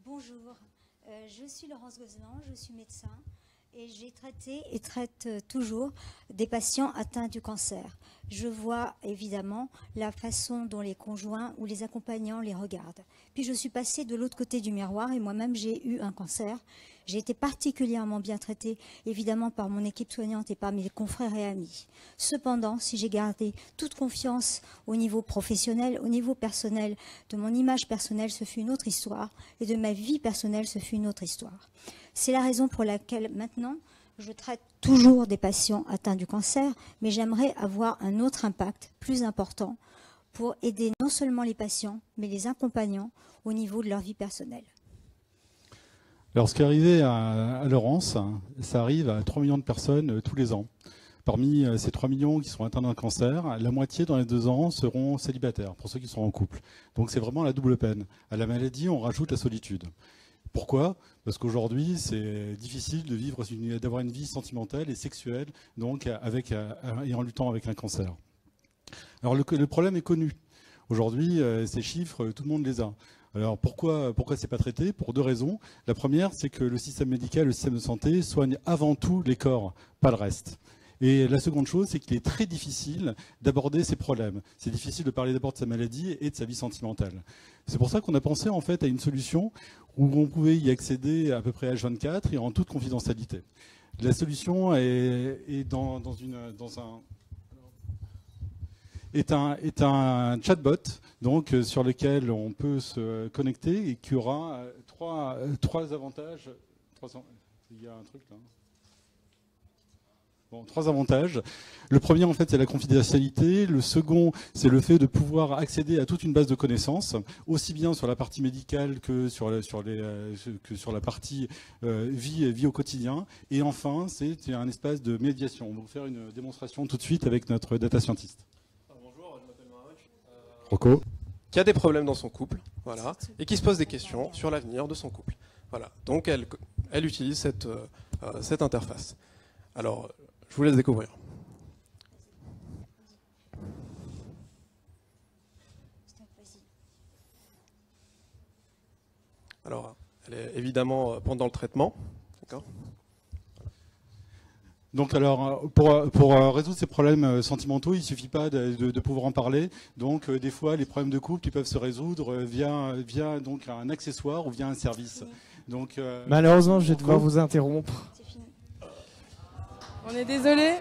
Bonjour, je suis Laurence Gozlan, je suis médecin et j'ai traité et traite toujours des patients atteints du cancer. Je vois évidemment la façon dont les conjoints ou les accompagnants les regardent. Puis je suis passée de l'autre côté du miroir et moi-même j'ai eu un cancer. J'ai été particulièrement bien traitée, évidemment par mon équipe soignante et par mes confrères et amis. Cependant, si j'ai gardé toute confiance au niveau professionnel, au niveau personnel, de mon image personnelle, ce fut une autre histoire, et de ma vie personnelle, ce fut une autre histoire. C'est la raison pour laquelle maintenant, je traite toujours des patients atteints du cancer, mais j'aimerais avoir un autre impact plus important pour aider non seulement les patients, mais les accompagnants au niveau de leur vie personnelle. Alors, ce qui est arrivé à Laurence, ça arrive à 3 millions de personnes tous les ans. Parmi ces 3 millions qui sont atteints d'un cancer, la moitié dans les 2 ans seront célibataires, pour ceux qui sont en couple. Donc c'est vraiment la double peine. À la maladie, on rajoute la solitude. Pourquoi? Parce qu'aujourd'hui, c'est difficile de vivre, d'avoir une vie sentimentale et sexuelle, donc et en luttant avec un cancer. Alors le problème est connu. Aujourd'hui, ces chiffres, tout le monde les a. Alors pourquoi c'est pas traité? Pour 2 raisons. La première, c'est que le système médical, le système de santé soigne avant tout les corps, pas le reste. Et la seconde chose, c'est qu'il est très difficile d'aborder ces problèmes. C'est difficile de parler d'abord de sa maladie et de sa vie sentimentale. C'est pour ça qu'on a pensé en fait à une solution où on pouvait y accéder à peu près à H24 et en toute confidentialité. La solution est un chatbot donc sur lequel on peut se connecter et qui aura trois avantages. Il y a un truc là. Bon, 3 avantages. Le premier, en fait, c'est la confidentialité. Le second, c'est le fait de pouvoir accéder à toute une base de connaissances, aussi bien sur la partie médicale que sur la partie vie au quotidien. Et enfin, c'est un espace de médiation. On va vous faire une démonstration tout de suite avec notre data scientist. Bonjour, je m'appelle Marc. Rocco. Qui a des problèmes dans son couple, voilà, et qui se pose des questions sur l'avenir de son couple. Voilà. Donc elle utilise cette interface. Alors, je vous laisse découvrir. Alors, elle est évidemment pendant le traitement. D'accord. Donc alors, pour résoudre ces problèmes sentimentaux, il ne suffit pas de pouvoir en parler. Donc des fois, les problèmes de couple ils peuvent se résoudre via donc un accessoire ou via un service. Donc, malheureusement, je vais devoir vous interrompre. On est désolé.